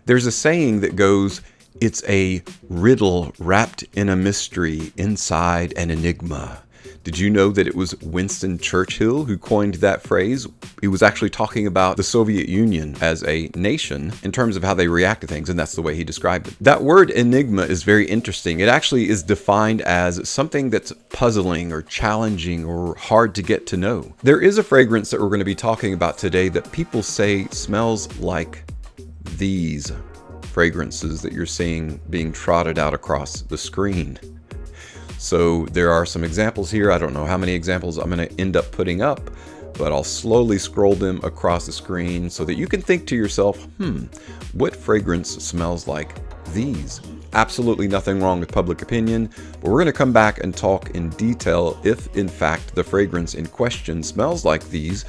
There's a saying that goes, "It's a riddle wrapped in a mystery, inside an enigma." Did you know that it was Winston Churchill who coined that phrase? He was actually talking about the Soviet Union as a nation in terms of how they react to things, and that's the way he described it. That word enigma is very interesting. It actually is defined as something that's puzzling or challenging or hard to get to know. There is a fragrance that we're going to be talking about today that people say smells like these fragrances that you're seeing being trotted out across the screen. So there are some examples here. I don't know how many examples I'm going to end up putting up, but I'll slowly scroll them across the screen so that you can think to yourself, what fragrance smells like these? Absolutely nothing wrong with public opinion, but we're going to come back and talk in detail if in fact the fragrance in question smells like these,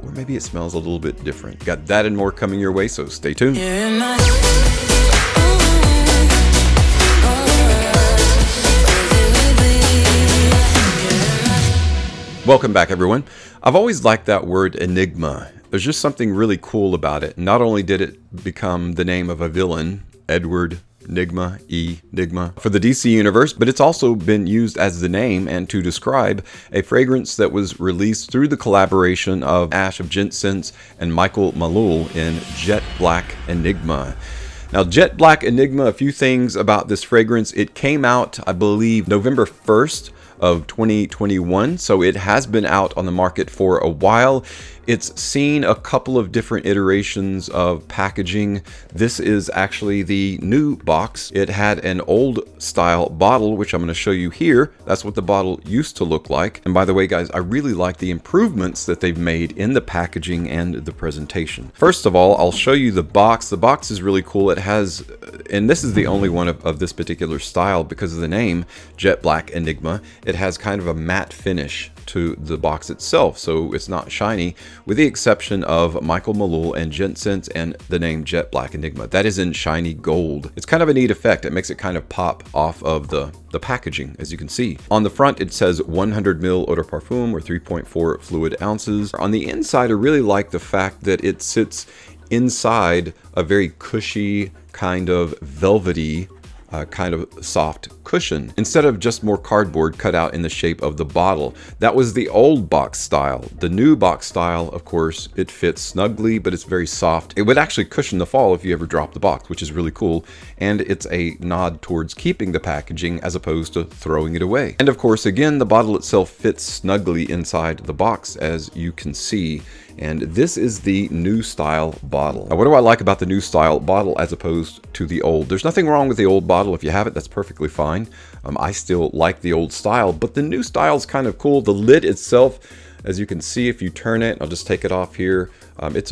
or maybe it smells a little bit different. Got that and more coming your way, so stay tuned. Welcome back, everyone. I've always liked that word enigma. There's just something really cool about it. Not only did it become the name of a villain, Edward Enigma, for the DC universe, but it's also been used as the name and to describe a fragrance that was released through the collaboration of Ash of Gents and Michael Malul in Jet Black Enigma. Now, Jet Black Enigma, a few things about this fragrance. It came out, I believe, November 1st of 2021, so it has been out on the market for a while. It's seen a couple of different iterations of packaging. This is actually the new box. It had an old style bottle, which I'm going to show you here. That's what the bottle used to look like. And by the way, guys, I really like the improvements that they've made in the packaging and the presentation. First of all, I'll show you the box. The box is really cool. It has, and this is the only one of this particular style because of the name, Jet Black Enigma. It has kind of a matte finish to the box itself, so it's not shiny, with the exception of Michael Malul and Gents and the name Jet Black Enigma. That is in shiny gold. It's kind of a neat effect. It makes it kind of pop off of the packaging, as you can see. On the front, it says 100 ml eau de parfum, or 3.4 fluid ounces. On the inside, I really like the fact that it sits inside a very cushy, kind of velvety, kind of soft cushion, instead of just more cardboard cut out in the shape of the bottle. That was the old box style. The new box style, of course, it fits snugly, but it's very soft. It would actually cushion the fall if you ever drop the box, which is really cool. And it's a nod towards keeping the packaging as opposed to throwing it away. And of course, again, the bottle itself fits snugly inside the box, as you can see. And this is the new style bottle. Now, what do I like about the new style bottle as opposed to the old? There's nothing wrong with the old bottle. If you have it, that's perfectly fine. I still like the old style, but the new style is kind of cool. The lid itself, as you can see, if you turn it, I'll just take it off here. It's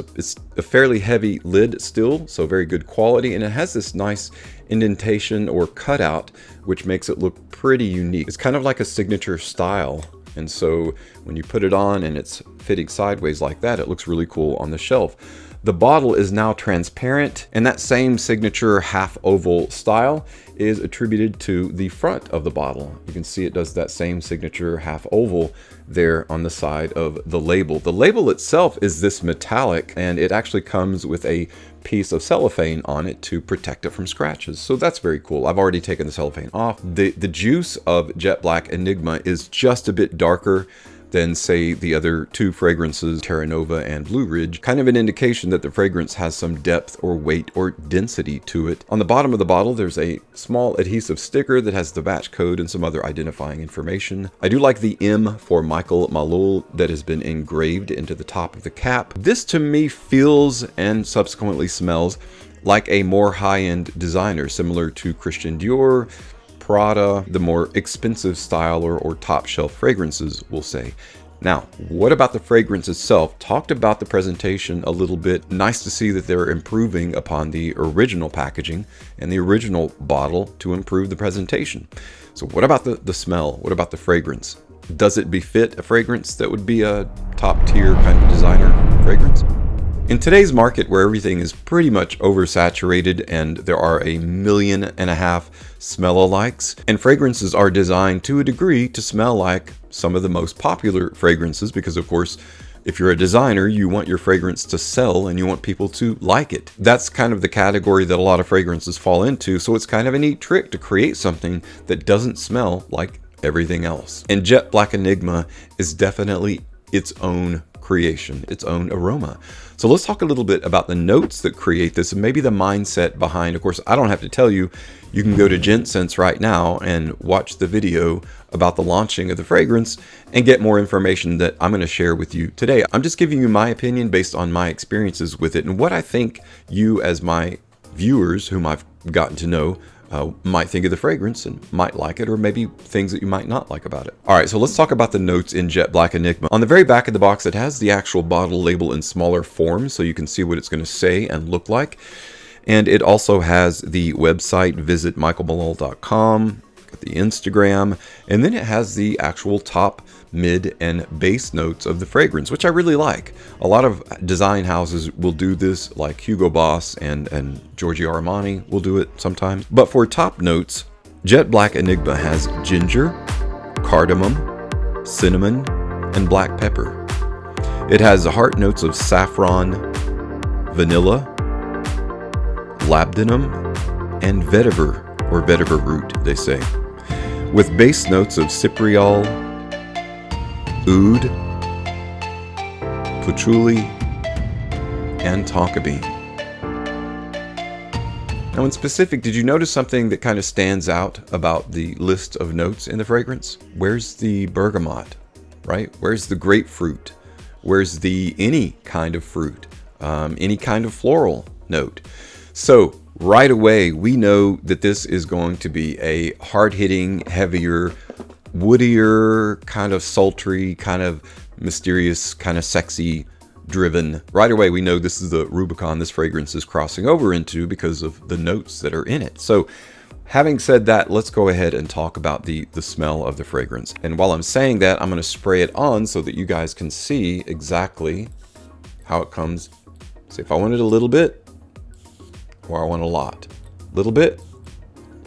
a fairly heavy lid still, so very good quality. And it has this nice indentation or cutout, which makes it look pretty unique. It's kind of like a signature style. And so when you put it on and it's fitting sideways like that, it looks really cool on the shelf. The bottle is now transparent, and that same signature half oval style is attributed to the front of the bottle. You can see it does that same signature half oval there on the side of the label. The label itself is this metallic, and it actually comes with a piece of cellophane on it to protect it from scratches. So that's very cool. I've already taken the cellophane off. The juice of Jet Black Enigma is just a bit darker than, say, the other two fragrances, Terra Nova and Blue Ridge, kind of an indication that the fragrance has some depth or weight or density to it. On the bottom of the bottle, there's a small adhesive sticker that has the batch code and some other identifying information. I do like the M for Michael Malul that has been engraved into the top of the cap. This to me feels and subsequently smells like a more high-end designer, similar to Christian Dior, Prada, the more expensive style or top shelf fragrances, we'll say. Now, what about the fragrance itself? Talked about the presentation a little bit. Nice to see that they're improving upon the original packaging and the original bottle to improve the presentation. So what about the smell? What about the fragrance? Does it befit a fragrance that would be a top tier kind of designer fragrance? In today's market, where everything is pretty much oversaturated and there are 1.5 million smell-alikes, and fragrances are designed to a degree to smell like some of the most popular fragrances, because of course If you're a designer, you want your fragrance to sell and you want people to like it. That's kind of the category that a lot of fragrances fall into. So it's kind of a neat trick to create something that doesn't smell like everything else. And Jet Black Enigma is definitely its own creation, its own aroma. So let's talk a little bit about the notes that create this and maybe the mindset behind. Of course, I don't have to tell you, you can go to Gents right now and watch the video about the launching of the fragrance and get more information that I'm going to share with you today. I'm just giving you my opinion based on my experiences with it and what I think you as my viewers, whom I've gotten to know, might think of the fragrance and might like it, or maybe things that you might not like about it. All right, so let's talk about the notes in Jet Black Enigma. On the very back of the box, it has the actual bottle label in smaller form, so you can see what it's going to say and look like. And it also has the website, visit michaelmalul.com, the Instagram, and then it has the actual top, mid, and base notes of the fragrance, which I really like. A lot of design houses will do this, like Hugo Boss and Giorgio Armani will do it sometimes. But for top notes, Jet Black Enigma has ginger, cardamom, cinnamon, and black pepper. It has the heart notes of saffron, vanilla, labdanum, and vetiver, or vetiver root, they say, with base notes of cypriol, oud, patchouli, and tonka bean. Now in specific, did you notice something that kind of stands out about the list of notes in the fragrance? Where's the bergamot, right? Where's the grapefruit? Where's the any kind of fruit? Any kind of floral note? So right away, we know that this is going to be a hard-hitting, heavier, woodier, kind of sultry, kind of mysterious, kind of sexy driven. Right away, we know this is the Rubicon this fragrance is crossing over into because of the notes that are in it. So having said that, let's go ahead and talk about the smell of the fragrance. And while I'm saying that, I'm going to spray it on so that you guys can see exactly how it comes. So if I wanted a little bit, or I want a lot. Little bit,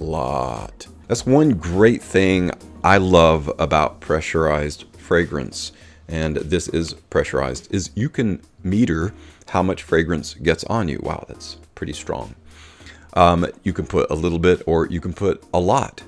lot. That's one great thing I love about pressurized fragrance, and this is pressurized, is you can meter how much fragrance gets on you. Wow, that's pretty strong. You can put a little bit or you can put a lot.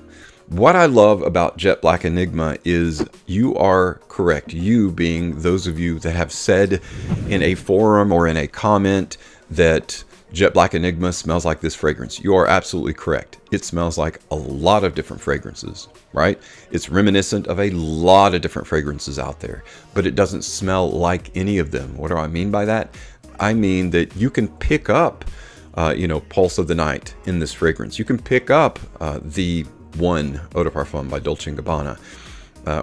What I love about Jet Black Enigma is you are correct. You being those of you that have said in a forum or in a comment that Jet Black Enigma smells like this fragrance. You are absolutely correct. It smells like a lot of different fragrances, right? It's reminiscent of a lot of different fragrances out there, but it doesn't smell like any of them. What do I mean by that? I mean that you can pick up, Pulse of the Night in this fragrance. You can pick up the one Eau de Parfum by Dolce & Gabbana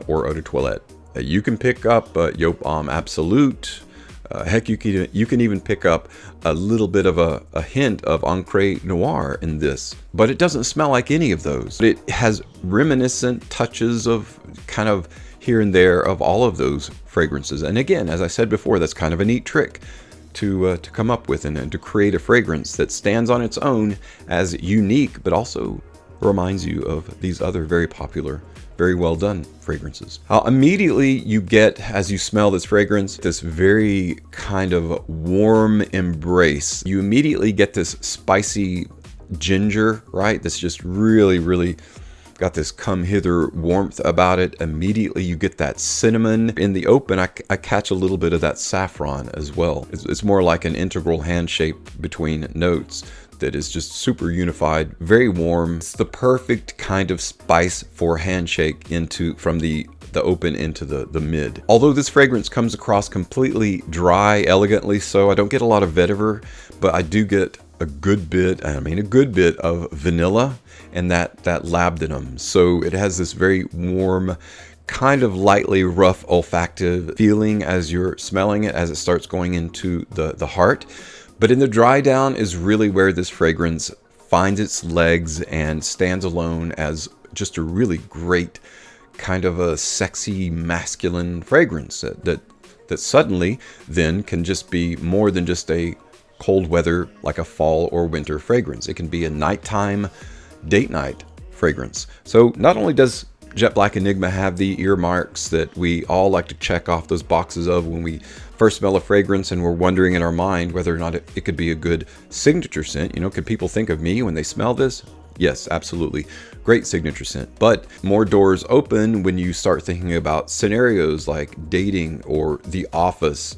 or Eau de Toilette. You can pick up Yop Homme Absolute. Heck, you can even pick up a little bit of a hint of Encre Noir in this, but it doesn't smell like any of those. It has reminiscent touches of kind of here and there of all of those fragrances. And again, as I said before, that's kind of a neat trick to come up with and to create a fragrance that stands on its own as unique, but also reminds you of these other very popular, very well done fragrances. Immediately you get, as you smell this fragrance, this very kind of warm embrace. You immediately get this spicy ginger, right? That's just really, really got this come hither warmth about it. Immediately you get that cinnamon. In the open, I catch a little bit of that saffron as well. It's more like an integral handshake between notes that is just super unified, very warm. It's the perfect kind of spice for handshake from the open into the mid. Although this fragrance comes across completely dry, elegantly so, I don't get a lot of vetiver, but I do get a good bit of vanilla and that labdanum. So it has this very warm, kind of lightly rough olfactive feeling as you're smelling it, as it starts going into the heart. But in the dry down is really where this fragrance finds its legs and stands alone as just a really great kind of a sexy masculine fragrance that suddenly then can just be more than just a cold weather, like a fall or winter fragrance. It can be a nighttime, date night fragrance. So not only does Jet Black Enigma have the earmarks that we all like to check off those boxes of when we first smell a fragrance and we're wondering in our mind whether or not it could be a good signature scent. You know, could people think of me when they smell this? Yes, absolutely. Great signature scent. But more doors open when you start thinking about scenarios like dating or the office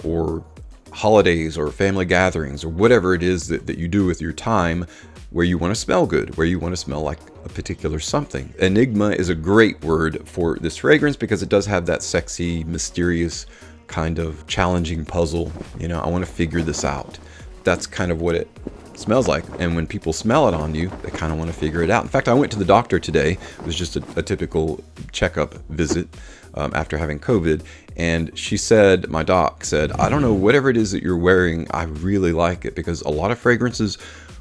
or holidays or family gatherings or whatever it is that you do with your time, where you want to smell good, where you want to smell like a particular something. Enigma is a great word for this fragrance because it does have that sexy, mysterious, kind of challenging puzzle. You know, I want to figure this out. That's kind of what it smells like. And when people smell it on you, they kind of want to figure it out. In fact, I went to the doctor today. It was just a typical checkup visit after having COVID. And she said, my doc said, I don't know, whatever it is that you're wearing, I really like it, because a lot of fragrances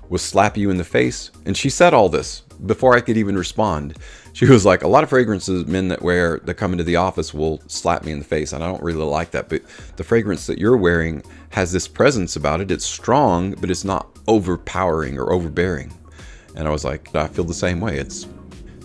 will slap you in the face. And she said all this before I could even respond. She was like, a lot of fragrances men that come into the office will slap me in the face, and I don't really like that. But the fragrance that you're wearing has this presence about it. It's strong, but it's not overpowering or overbearing. And I was like, I feel the same way. It's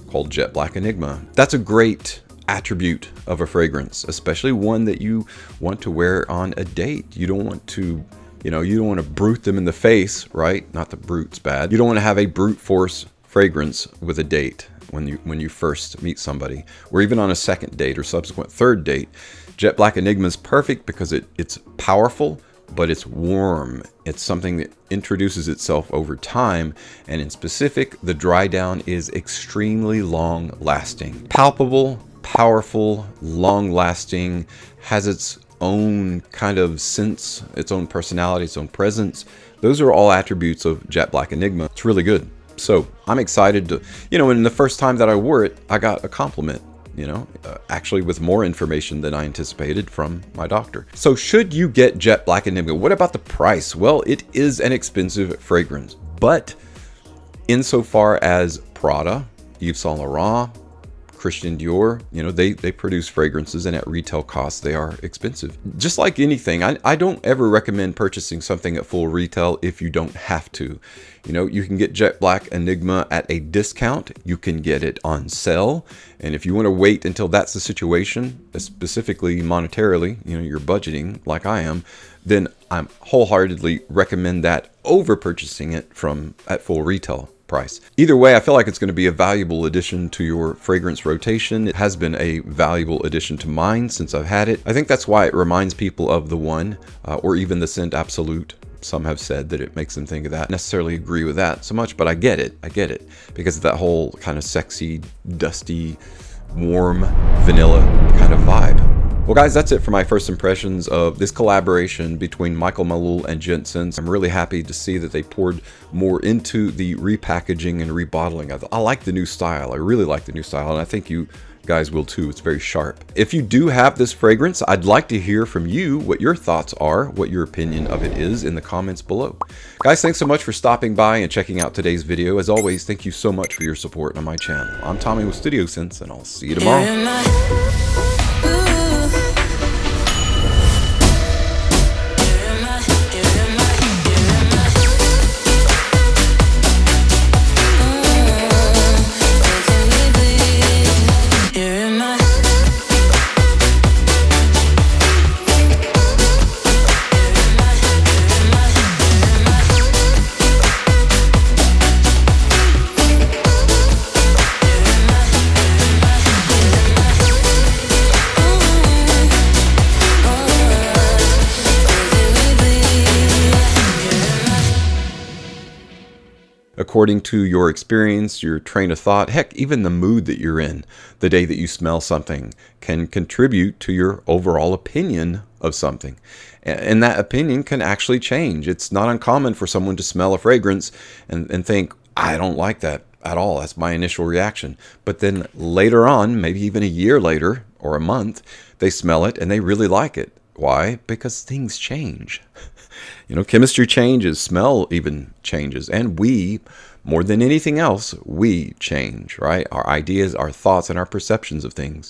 called Jet Black Enigma. That's a great attribute of a fragrance, especially one that you want to wear on a date. You don't want to you don't want to brute them in the face, right? Not that brute's bad. You don't want to have a brute force fragrance with a date when you first meet somebody, or even on a second date or subsequent third date. Jet Black Enigma is perfect because it's powerful, but it's warm. It's something that introduces itself over time, and in specific, the dry down is extremely long lasting. Palpable, powerful, long lasting, has its own kind of sense, its own personality, its own presence. Those are all attributes of Jet Black Enigma. It's really good. So I'm excited to, and the first time that I wore it, I got a compliment, actually with more information than I anticipated from my doctor. So should you get Jet Black Enigma? What about the price? Well, it is an expensive fragrance, but insofar as Prada, Yves Saint Laurent, Christian Dior, they produce fragrances, and at retail costs, they are expensive. Just like anything, I don't ever recommend purchasing something at full retail if you don't have to. You can get Jet Black Enigma at a discount. You can get it on sale. And if you want to wait until that's the situation, specifically monetarily, you're budgeting like I am, then I wholeheartedly recommend that over purchasing it at full retail price. Either way, I feel like it's going to be a valuable addition to your fragrance rotation. It has been a valuable addition to mine since I've had it. I think that's why it reminds people of the One, or even the scent Absolute. Some have said that it makes them think of that. I necessarily agree with that so much, but I get it because of that whole kind of sexy, dusty, warm, vanilla kind of vibe. Well guys, that's it for my first impressions of this collaboration between Michael Malul and Gents. I'm really happy to see that they poured more into the repackaging and rebottling. I like the new style. I really like the new style, and I think you guys will too. It's very sharp. If you do have this fragrance, I'd like to hear from you what your thoughts are, what your opinion of it is in the comments below. Guys, thanks so much for stopping by and checking out today's video. As always, thank you so much for your support on my channel. I'm Tommy with Studio Sense, and I'll see you tomorrow. According to your experience, your train of thought, heck, even the mood that you're in the day that you smell something can contribute to your overall opinion of something. And that opinion can actually change. It's not uncommon for someone to smell a fragrance and think, I don't like that at all. That's my initial reaction. But then later on, maybe even a year later or a month, they smell it and they really like it. Why? Because things change. Chemistry changes, smell even changes, and we, more than anything else, we change, right? Our ideas, our thoughts, and our perceptions of things.